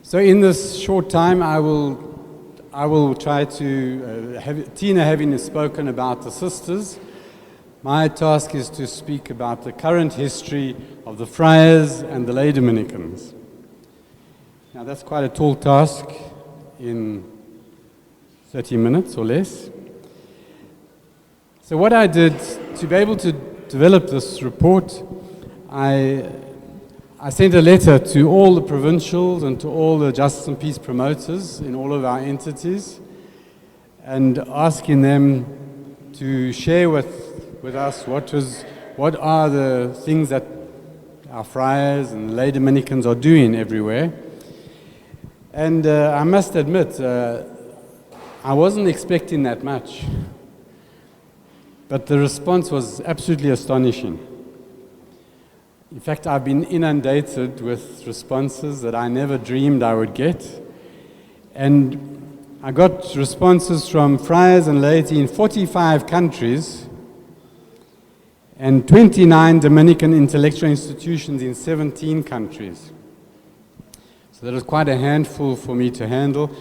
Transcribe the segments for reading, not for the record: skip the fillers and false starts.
So in this short time, I will try to, Tina having spoken about the sisters, my task is to speak about the current history of the friars and the lay Dominicans. Now that's quite a tall task in 30 minutes or less. So what I did to be able to develop this report, I sent a letter to all the provincials and to all the justice and peace promoters in all of our entities and asking them to share with us what are the things that our friars and lay Dominicans are doing everywhere. And I must admit, I wasn't expecting that much, but the response was absolutely astonishing. In fact, I've been inundated with responses that I never dreamed I would get. And I got responses from friars and laity in 45 countries and 29 Dominican intellectual institutions in 17 countries. So that was quite a handful for me to handle.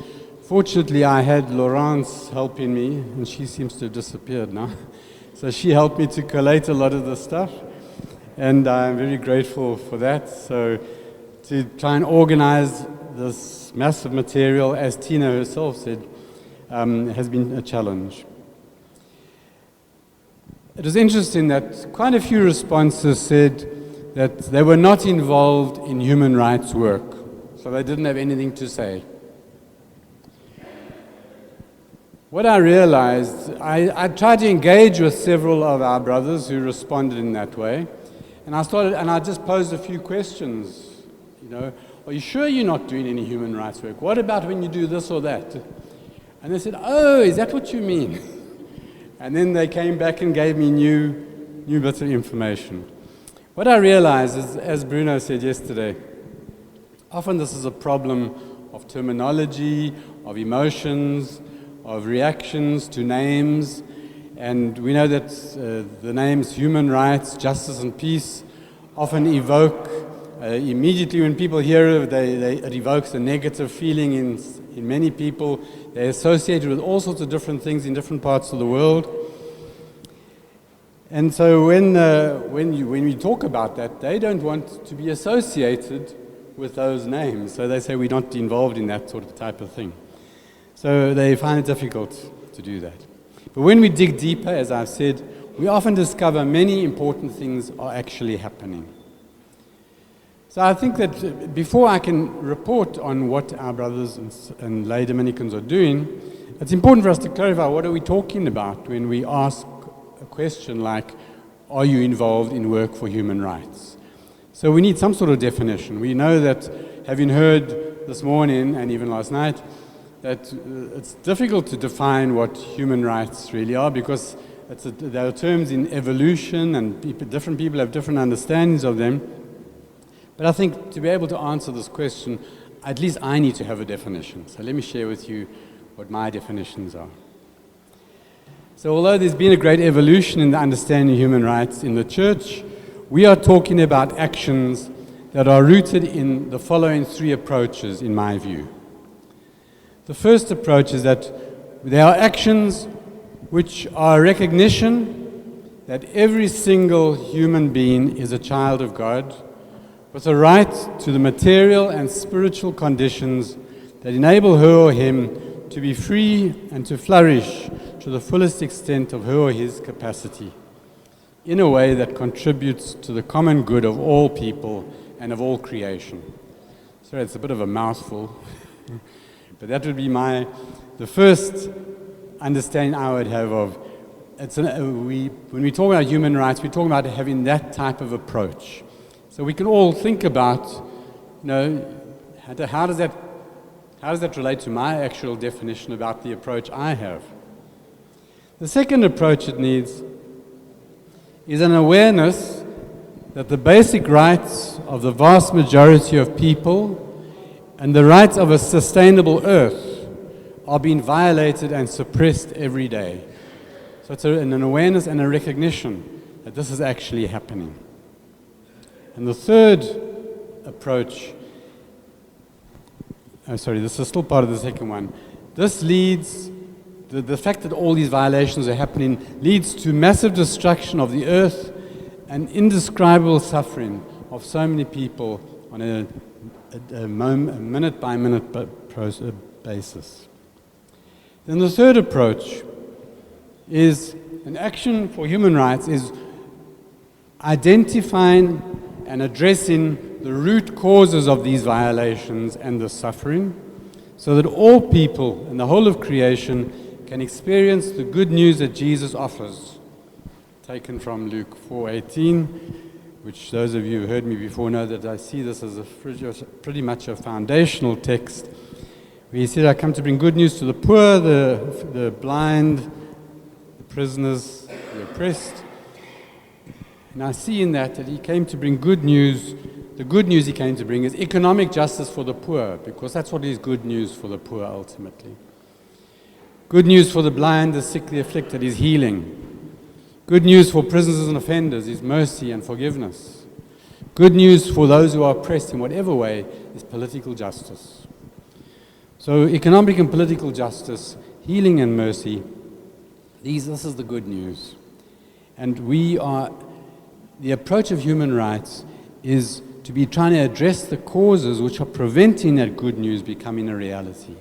Fortunately, I had Laurence helping me, and she seems to have disappeared now. So she helped me to collate a lot of the stuff. And I'm very grateful for that. So to try and organize this massive material, as Tina herself said, has been a challenge. It was interesting that quite a few responses said that they were not involved in human rights work, so they didn't have anything to say. What I realized, I tried to engage with several of our brothers who responded in that way. And I just posed a few questions, are you sure you're not doing any human rights work? What about when you do this or that? And they said, oh, is that what you mean? And then they came back and gave me new bits of information. What I realized is, as Bruno said yesterday, often this is a problem of terminology, of emotions, of reactions to names. And we know that the names human rights, justice and peace often evoke, immediately when people hear it, it evokes a negative feeling in many people. They're associated with all sorts of different things in different parts of the world. And so when we talk about that, they don't want to be associated with those names. So they say we're not involved in that sort of type of thing. So they find it difficult to do that. But when we dig deeper, as I've said, we often discover many important things are actually happening. So I think that before I can report on what our brothers and lay Dominicans are doing, it's important for us to clarify what are we talking about when we ask a question like, are you involved in work for human rights? So we need some sort of definition. We know that, having heard this morning and even last night, that it's difficult to define what human rights really are because there are terms in evolution and different people have different understandings of them. But I think to be able to answer this question, at least I need to have a definition. So let me share with you what my definitions are. So although there's been a great evolution in the understanding of human rights in the church, we are talking about actions that are rooted in the following three approaches, in my view. The first approach is that there are actions which are recognition that every single human being is a child of God with a right to the material and spiritual conditions that enable her or him to be free and to flourish to the fullest extent of her or his capacity in a way that contributes to the common good of all people and of all creation. Sorry, it's a bit of a mouthful. But that would be the first understanding I would have of, when we talk about human rights, we talk about having that type of approach. So we can all think about, how does that relate to my actual definition about the approach I have? The second approach it needs is an awareness that the basic rights of the vast majority of people and the rights of a sustainable earth are being violated and suppressed every day. So it's an awareness and a recognition that this is actually happening. And the third approach sorry, this is still part of the second one. This leads, the fact that all these violations are happening leads to massive destruction of the earth and indescribable suffering of so many people on a minute-by-minute basis. Then the third approach is an action for human rights is identifying and addressing the root causes of these violations and the suffering so that all people and the whole of creation can experience the good news that Jesus offers. Taken from Luke 4:18, which those of you who heard me before know that I see this as pretty much a foundational text. Where he said, I come to bring good news to the poor, the blind, the prisoners, the oppressed. And I see in that he came to bring good news. The good news he came to bring is economic justice for the poor, because that's what is good news for the poor ultimately. Good news for the blind, the sick, the afflicted is healing. Good news for prisoners and offenders is mercy and forgiveness. Good news for those who are oppressed in whatever way is political justice. So economic and political justice, healing and mercy, this is the good news. And the approach of human rights is to be trying to address the causes which are preventing that good news becoming a reality.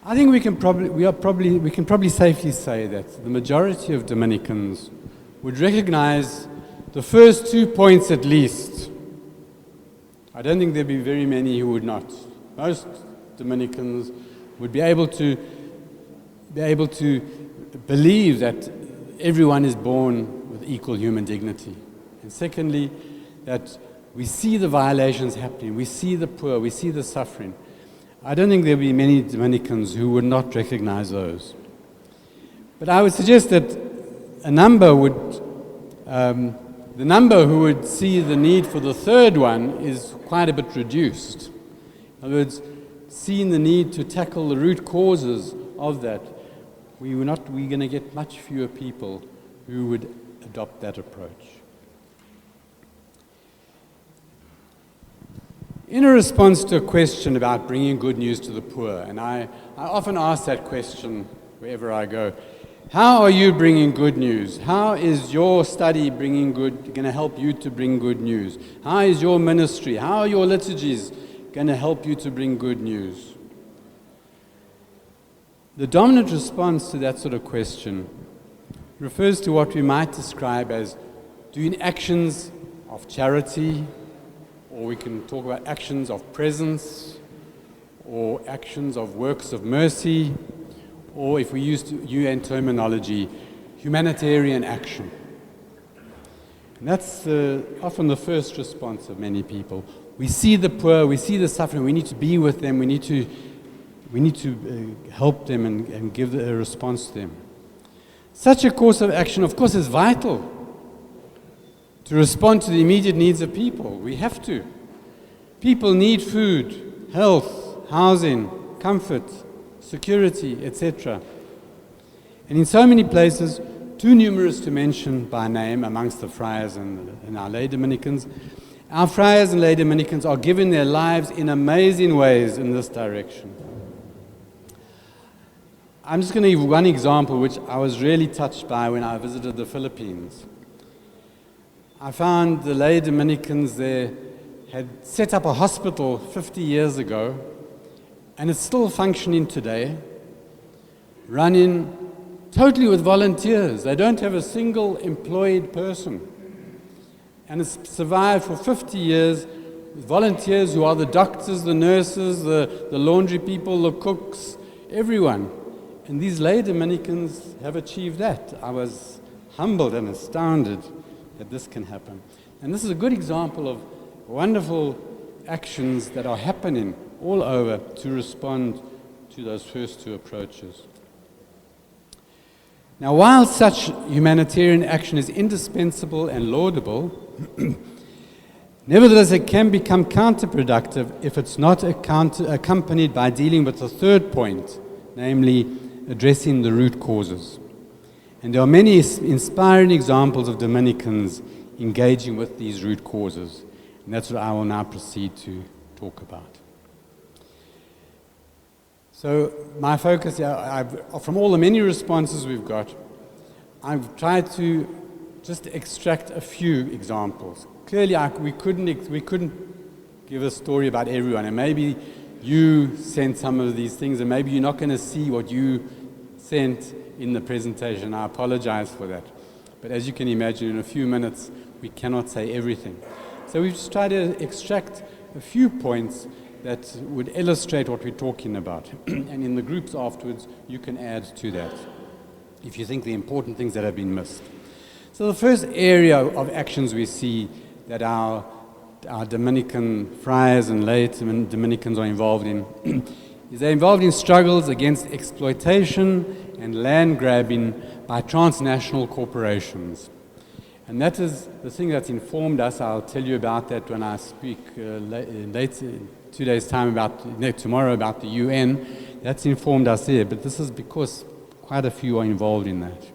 I think we can probably safely say that the majority of Dominicans would recognize the first 2 points at least. I don't think there'd be very many who would not. Most Dominicans would be able to believe that everyone is born with equal human dignity. And secondly, that we see the violations happening, we see the poor, we see the suffering. I don't think there will be many Dominicans who would not recognize those. But I would suggest that the number who would see the need for the third one is quite a bit reduced. In other words, seeing the need to tackle the root causes of that, we're going to get much fewer people who would adopt that approach. In a response to a question about bringing good news to the poor, and I often ask that question wherever I go, how are you bringing good news? How is your study going to help you to bring good news? How is your ministry? How are your liturgies going to help you to bring good news? The dominant response to that sort of question refers to what we might describe as doing actions of charity, or we can talk about actions of presence, or actions of works of mercy, or if we use UN terminology, humanitarian action. And that's often the first response of many people. We see the poor, we see the suffering, we need to be with them, we need to help them and give a response to them. Such a course of action, of course, is vital to respond to the immediate needs of people. We have to. People need food, health, housing, comfort, security, etc. And in so many places, too numerous to mention by name amongst the friars and our lay Dominicans, our friars and lay Dominicans are giving their lives in amazing ways in this direction. I'm just going to give one example which I was really touched by when I visited the Philippines. I found the lay Dominicans there had set up a hospital 50 years ago, and it's still functioning today, running totally with volunteers. They don't have a single employed person. And it's survived for 50 years with volunteers who are the doctors, the nurses, the laundry people, the cooks, everyone. And these lay Dominicans have achieved that. I was humbled and astounded that this can happen. And this is a good example of wonderful actions that are happening all over to respond to those first two approaches. Now, while such humanitarian action is indispensable and laudable, nevertheless it can become counterproductive if it's not accompanied by dealing with the third point, namely addressing the root causes. And there are many inspiring examples of Dominicans engaging with these root causes. And that's what I will now proceed to talk about. So my focus, from all the many responses we've got, I've tried to just extract a few examples. Clearly, we couldn't give a story about everyone, and maybe you sent some of these things, and maybe you're not going to see what you sent in the presentation. I apologize for that. But as you can imagine, in a few minutes, we cannot say everything. So we've just tried to extract a few points that would illustrate what we're talking about. And in the groups afterwards, you can add to that if you think the important things that have been missed. So the first area of actions we see that our Dominican friars and lay Dominicans are involved in is they're involved in struggles against exploitation and land grabbing by transnational corporations. And that is the thing that's informed us. I'll tell you about that when I speak later, 2 days' time tomorrow about the UN. That's informed us there, but this is because quite a few are involved in that.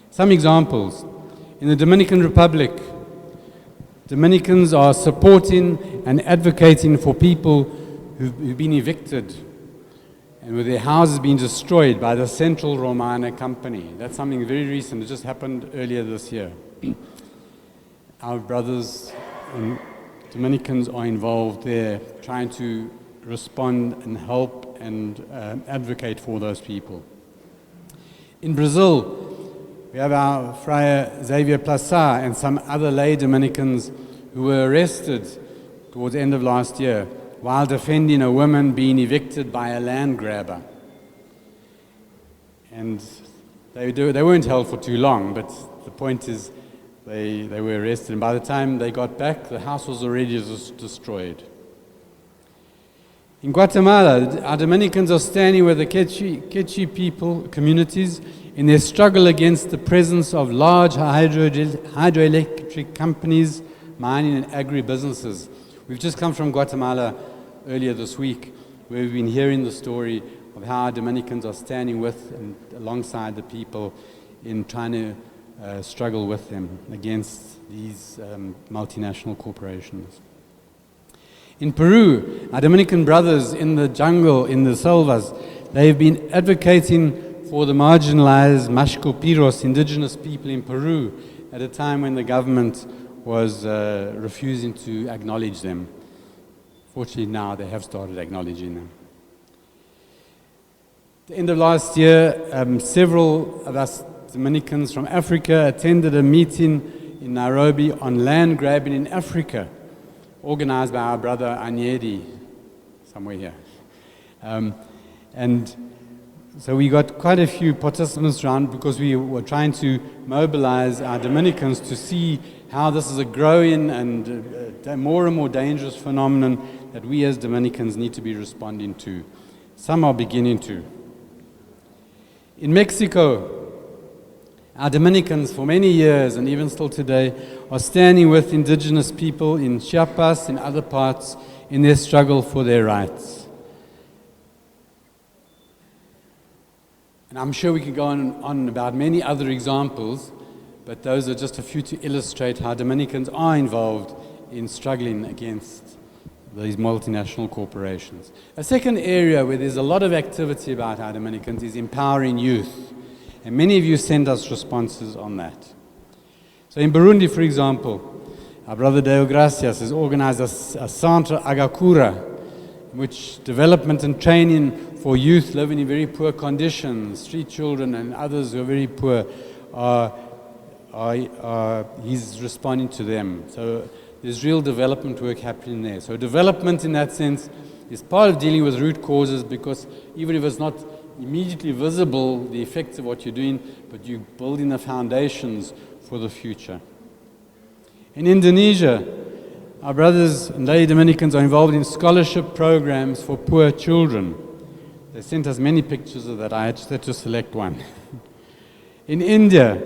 Some examples. In the Dominican Republic, Dominicans are supporting and advocating for people who've been evicted and with their houses being destroyed by the Central Romana Company. That's something very recent. It just happened earlier this year. Our brothers and Dominicans are involved there, trying to respond and help and advocate for those people. In Brazil, we have our Friar Xavier Plassar and some other lay Dominicans who were arrested towards the end of last year while defending a woman being evicted by a land grabber. And they weren't held for too long, but the point is they were arrested, and by the time they got back, the house was already destroyed. In Guatemala, our Dominicans are standing with the Quechua people communities in their struggle against the presence of large hydroelectric companies, mining and agribusinesses. We've just come from Guatemala earlier this week, where we've been hearing the story of how our Dominicans are standing with and alongside the people in trying to struggle with them against these multinational corporations. In Peru, our Dominican brothers in the jungle, in the selvas, they've been advocating for the marginalized Mashcopiros, indigenous people in Peru, at a time when the government was refusing to acknowledge them. Fortunately, now they have started acknowledging them. At the end of last year, several of us Dominicans from Africa attended a meeting in Nairobi on land grabbing in Africa, organized by our brother Anyedi, somewhere here. And so we got quite a few participants around because we were trying to mobilize our Dominicans to see how this is a growing and more dangerous phenomenon that we as Dominicans need to be responding to. Some are beginning to. In Mexico, our Dominicans for many years and even still today are standing with indigenous people in Chiapas and other parts in their struggle for their rights. And I'm sure we could go on about many other examples, but those are just a few to illustrate how Dominicans are involved in struggling against these multinational corporations. A second area where there's a lot of activity about our Dominicans is empowering youth. And many of you send us responses on that. So in Burundi, for example, our brother Deo Gracias has organized a Centre Agakura, in which development and training for youth living in very poor conditions, street children and others who are very poor, he's responding to them. So there's real development work happening there. So development in that sense is part of dealing with root causes, because even if it's not immediately visible, the effects of what you're doing, but you're building the foundations for the future. In Indonesia, our brothers and lay Dominicans are involved in scholarship programs for poor children. They sent us many pictures of that. I just had to select one. In India,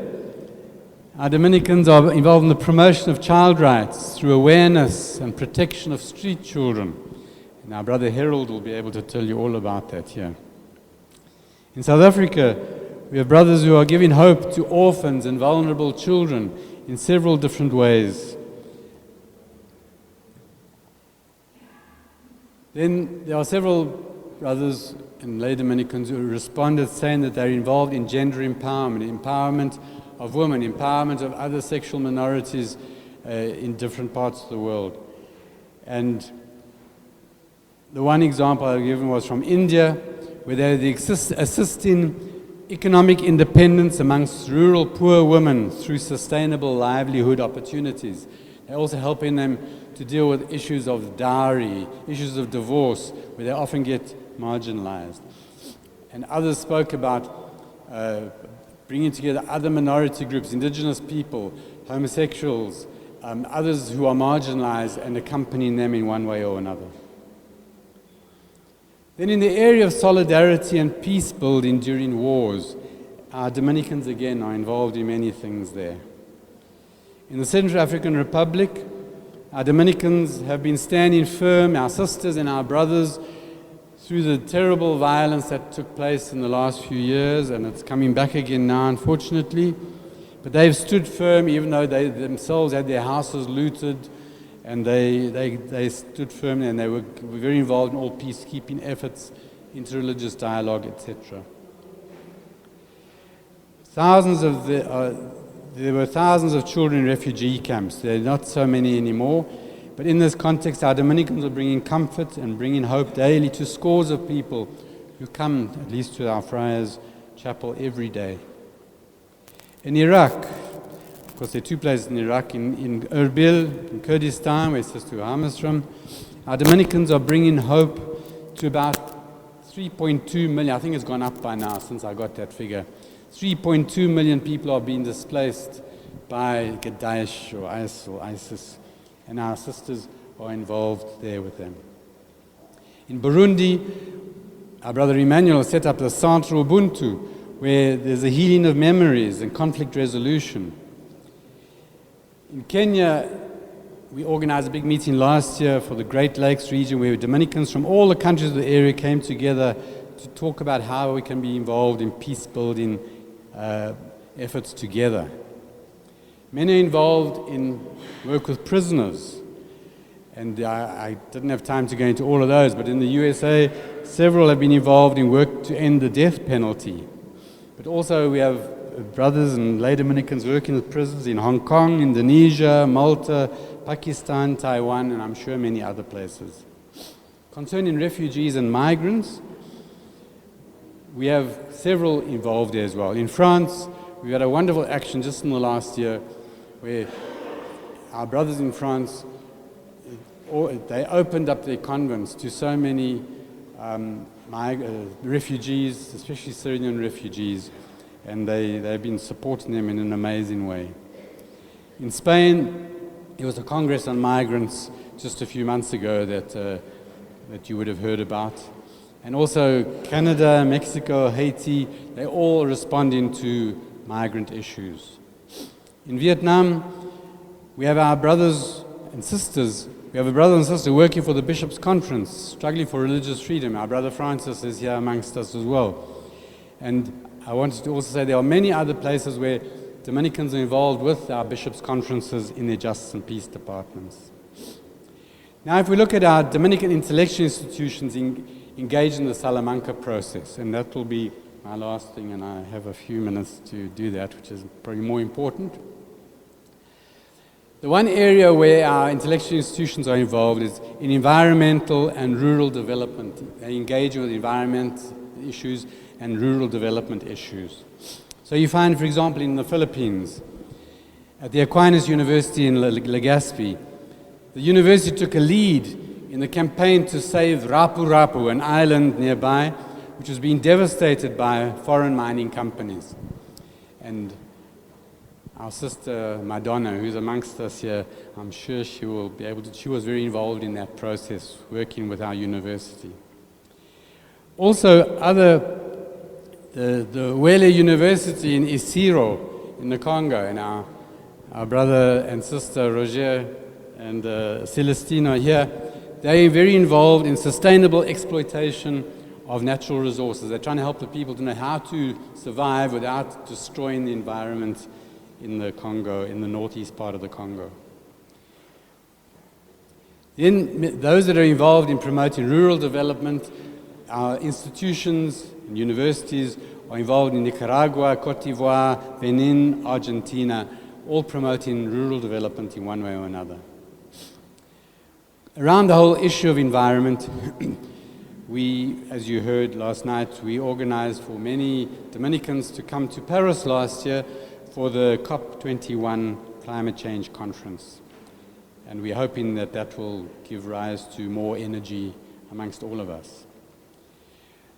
our Dominicans are involved in the promotion of child rights through awareness and protection of street children. And our brother Harold will be able to tell you all about that here. In South Africa, we have brothers who are giving hope to orphans and vulnerable children in several different ways. Then there are several brothers and lay Dominicans who responded saying that they're involved in gender empowerment, empowerment of women, empowerment of other sexual minorities in different parts of the world. And the one example I've given was from India, where they assist in economic independence amongst rural poor women through sustainable livelihood opportunities. They're also helping them to deal with issues of dowry, issues of divorce, where they often get marginalized. And others spoke about bringing together other minority groups, indigenous people, homosexuals, others who are marginalized, and accompanying them in one way or another. Then in the area of solidarity and peace building during wars, our Dominicans again are involved in many things there. In the Central African Republic, our Dominicans have been standing firm, our sisters and our brothers, through the terrible violence that took place in the last few years, and it's coming back again now, unfortunately. But they've stood firm, even though they themselves had their houses looted, and they stood firm, and they were very involved in all peacekeeping efforts, interreligious dialogue, etc. There were thousands of children in refugee camps. There are not so many anymore. But in this context, our Dominicans are bringing comfort and bringing hope daily to scores of people who come, at least to our Friars Chapel, every day. In Iraq, of course, there are two places in Iraq, in Erbil, in Kurdistan, where Sister Hamas from. Our Dominicans are bringing hope to about 3.2 million. I think it's gone up by now since I got that figure. 3.2 million people are being displaced by Daesh or ISIS, and our sisters are involved there with them. In Burundi, our brother Emmanuel set up the Centre Ubuntu, where there's a healing of memories and conflict resolution. In Kenya, we organized a big meeting last year for the Great Lakes region, where Dominicans from all the countries of the area came together to talk about how we can be involved in peace-building efforts together. Many are involved in work with prisoners, and I didn't have time to go into all of those, but in the USA, several have been involved in work to end the death penalty. But also we have brothers and lay Dominicans working with prisons in Hong Kong, Indonesia, Malta, Pakistan, Taiwan, and I'm sure many other places. Concerning refugees and migrants, we have several involved there as well. In France, we had a wonderful action just in the last year where our brothers in France, they opened up their convents to so many refugees, especially Syrian refugees, and they've been supporting them in an amazing way. In Spain, there was a Congress on Migrants just a few months ago that you would have heard about. And also Canada, Mexico, Haiti, they're all responding to migrant issues. In Vietnam, we have our brothers and sisters. We have a brother and sister working for the Bishops' Conference, struggling for religious freedom. Our brother Francis is here amongst us as well. And I wanted to also say there are many other places where Dominicans are involved with our Bishops' Conferences in their Justice and Peace departments. Now, if we look at our Dominican intellectual institutions engaged in the Salamanca process, and that will be my last thing, and I have a few minutes to do that, which is probably more important. The one area where our intellectual institutions are involved is in environmental and rural development. They engage with environment issues and rural development issues. So you find, for example, in the Philippines, at the Aquinas University in Legazpi, the university took a lead in the campaign to save Rapu-Rapu, an island nearby, which was being devastated by foreign mining companies. And our sister Madonna, who's amongst us here, I'm sure she will be able to, she was very involved in that process, working with our university. Also, the Wele University in Isiro, in the Congo, and our brother and sister Roger and Celestino are here. They are very involved in sustainable exploitation of natural resources. They're trying to help the people to know how to survive without destroying the environment in the Congo, in the northeast part of the Congo. Then those that are involved in promoting rural development, our institutions and universities are involved in Nicaragua, Cote d'Ivoire, Benin, Argentina, all promoting rural development in one way or another. Around the whole issue of environment, we, as you heard last night, we organized for many Dominicans to come to Paris last year for the COP21 climate change conference. And we're hoping that that will give rise to more energy amongst all of us.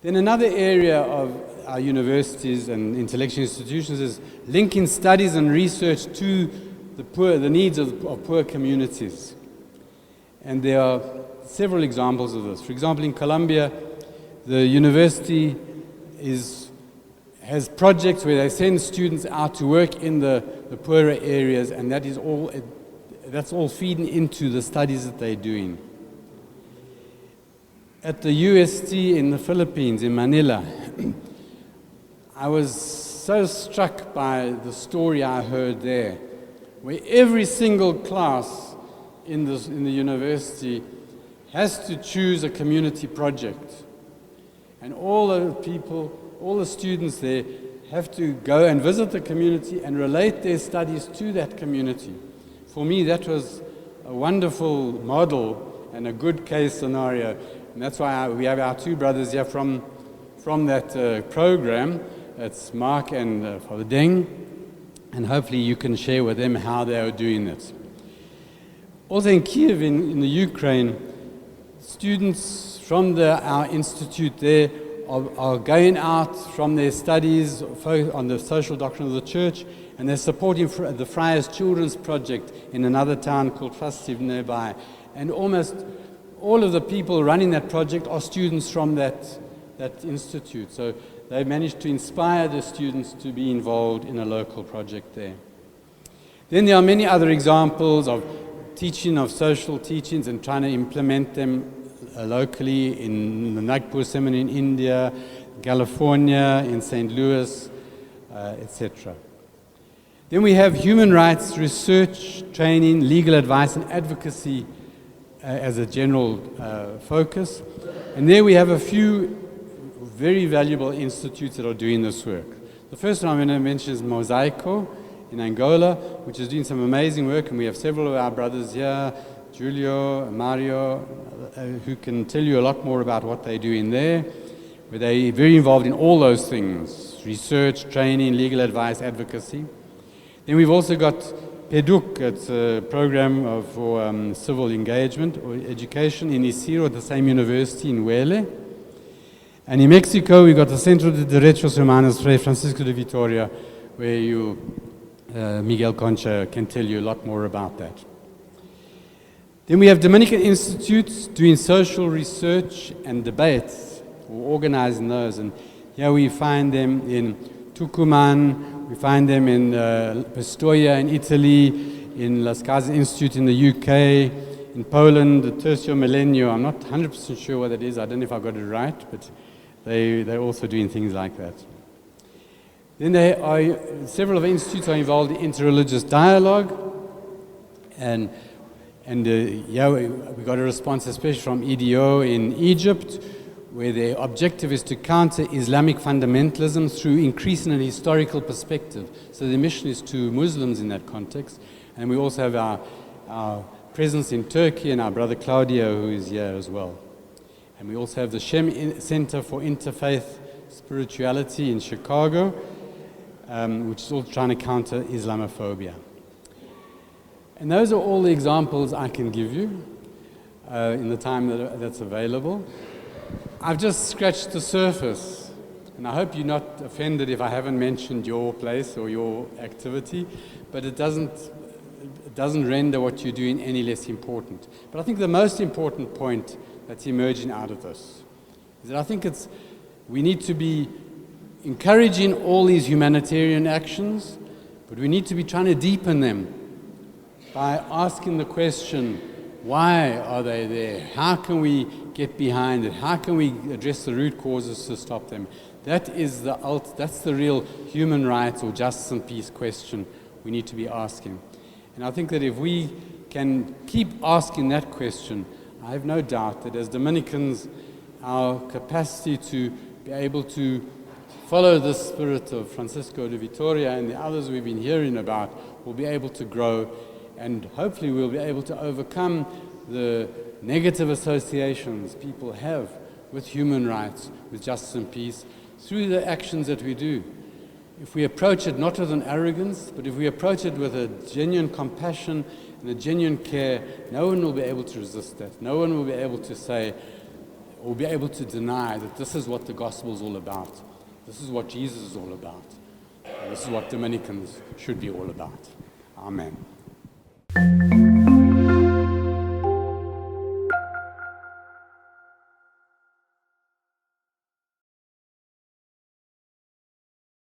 Then another area of our universities and intellectual institutions is linking studies and research to the needs of poor communities. And there are several examples of this. For example, in Colombia, the university has projects where they send students out to work in the poorer areas, and that's all feeding into the studies that they're doing. At the UST in the Philippines, in Manila, I was so struck by the story I heard there, where every single class in the university has to choose a community project. And all the students there have to go and visit the community and relate their studies to that community. For me, that was a wonderful model and a good case scenario. And that's why we have our two brothers here from that program. It's Mark and Father Deng. And hopefully you can share with them how they are doing it. Also in Kiev, in the Ukraine, students from our institute there are going out from their studies on the social doctrine of the church, and they're supporting the Friars Children's Project in another town called Fastiv nearby. And almost all of the people running that project are students from that institute. So they managed to inspire the students to be involved in a local project there. Then there are many other examples of teaching of social teachings and trying to implement them locally in the Nagpur Seminary in India, California, in St. Louis, etc. Then we have human rights research, training, legal advice, and advocacy as a general focus. And there we have a few very valuable institutes that are doing this work. The first one I'm going to mention is Mosaico in Angola, which is doing some amazing work, and we have several of our brothers here, Julio, Mario, who can tell you a lot more about what they're doing there, where they're very involved in all those things: research, training, legal advice, advocacy. Then we've also got PEDUC, it's a program for civil engagement or education in Isidro at the same university in Huele. And in Mexico, we've got the Centro de Derechos Humanos Fray Francisco de Vitoria, where Miguel Concha can tell you a lot more about that. Then we have Dominican institutes doing social research and debates, or organizing those. And here we find them in Tucumán, we find them in Pistoia in Italy, in Las Casas Institute in the UK, in Poland, the Tercio Millennio. I'm not 100% sure what that is. I don't know if I got it right, but they're also doing things like that. Then several of the institutes are involved in interreligious dialogue, and we got a response especially from EDO in Egypt, where their objective is to counter Islamic fundamentalism through increasing an historical perspective. So the mission is to Muslims in that context. And we also have our presence in Turkey and our brother Claudio, who is here as well. And we also have the Shem Center for Interfaith Spirituality in Chicago, which is also trying to counter Islamophobia. And those are all the examples I can give you in the time that's available. I've just scratched the surface, and I hope you're not offended if I haven't mentioned your place or your activity, but it doesn't render what you're doing any less important. But I think the most important point that's emerging out of this is that I think we need to be encouraging all these humanitarian actions, but we need to be trying to deepen them by asking the question, why are they there? How can we get behind it? How can we address the root causes to stop them? That's the real human rights or justice and peace question we need to be asking. And I think that if we can keep asking that question, I have no doubt that as Dominicans our capacity to be able to follow the spirit of Francisco de Vitoria and the others we've been hearing about will be able to grow, and hopefully we'll be able to overcome the negative associations people have with human rights, with justice and peace, through the actions that we do. If we approach it not with an arrogance, but if we approach it with a genuine compassion and a genuine care, no one will be able to resist that. No one will be able to say or be able to deny that this is what the gospel is all about. This is what Jesus is all about. And this is what Dominicans should be all about. Amen.